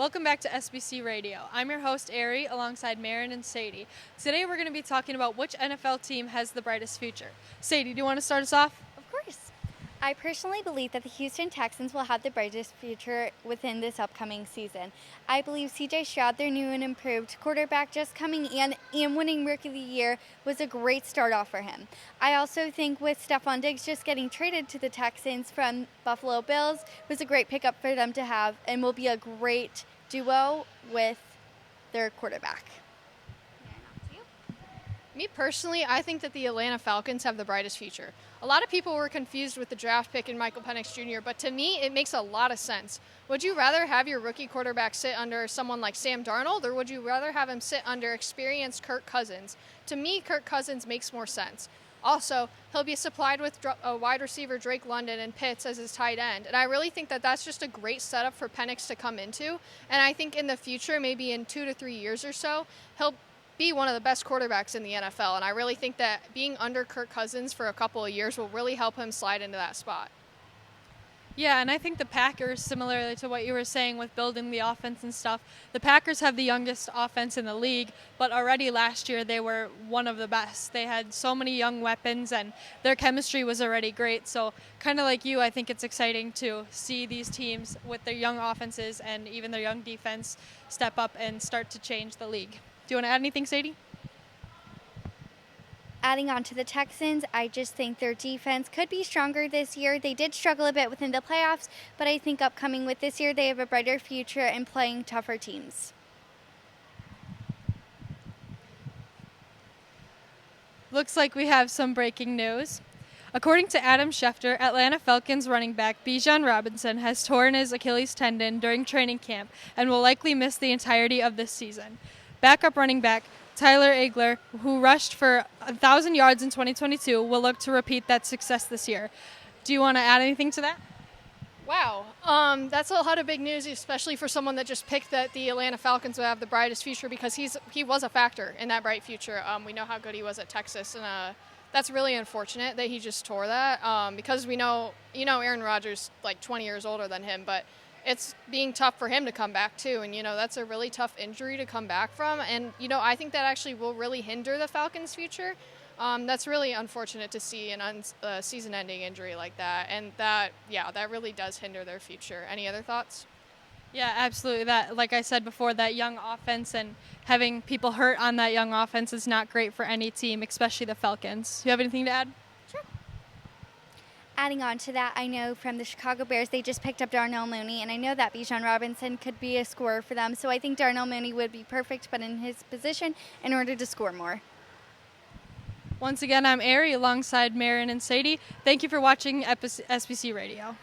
Welcome back to SBC Radio. I'm your host, Ari, alongside Marin and Sadie. Today we're going to be talking about which NFL team has the brightest future. Sadie, do you want to start us off? Of course. I personally believe that the Houston Texans will have the brightest future within this upcoming season. I believe C.J. Stroud, their new and improved quarterback, just coming in and winning Rookie of the Year was a great start off for him. I also think with Stephon Diggs just getting traded to the Texans from Buffalo Bills was a great pickup for them to have and will be a great duo with their quarterback. Me personally, I think that the Atlanta Falcons have the brightest future. A lot of people were confused with the draft pick in Michael Penix Jr., but to me, it makes a lot of sense. Would you rather have your rookie quarterback sit under someone like Sam Darnold, or would you rather have him sit under experienced Kirk Cousins? To me, Kirk Cousins makes more sense. Also, he'll be supplied with a wide receiver, Drake London, and Pitts as his tight end. And I really think that that's just a great setup for Penix to come into. And I think in the future, maybe in 2 to 3 years or so, he'll be one of the best quarterbacks in the NFL. And I really think that being under Kirk Cousins for a couple of years will really help him slide into that spot. Yeah, and I think the Packers, similarly to what you were saying with building the offense and stuff, the Packers have the youngest offense in the league, but already last year they were one of the best. They had so many young weapons, and their chemistry was already great. So kind of like you, I think it's exciting to see these teams with their young offenses and even their young defense step up and start to change the league. Do you want to add anything, Sadie? Adding on to the Texans, I just think their defense could be stronger this year. They did struggle a bit within the playoffs, but I think upcoming with this year, they have a brighter future in playing tougher teams. Looks like we have some breaking news. According to Adam Schefter, Atlanta Falcons running back Bijan Robinson has torn his Achilles tendon during training camp and will likely miss the entirety of this season. Backup running back Tyler Agler, who rushed for 1,000 yards in 2022, will look to repeat that success this year. Do you want to add anything to that? Wow. That's a lot of big news, especially for someone that just picked that the Atlanta Falcons would have the brightest future, because he was a factor in that bright future. We know how good he was at Texas, and that's really unfortunate that he just tore that, because we know, Aaron Rodgers, like 20 years older than him, but it's being tough for him to come back too. And, that's a really tough injury to come back from. And, I think that actually will really hinder the Falcons' future. That's really unfortunate to see a season-ending injury like that. And that really does hinder their future. Any other thoughts? Yeah, absolutely. That, like I said before, that young offense and having people hurt on that young offense is not great for any team, especially the Falcons. Do you have anything to add? Sure. Adding on to that, I know from the Chicago Bears, they just picked up Darnell Mooney, and I know that Bijan Robinson could be a scorer for them. So I think Darnell Mooney would be perfect, but in his position, in order to score more. Once again, I'm Ari alongside Marin and Sadie. Thank you for watching SBC Radio.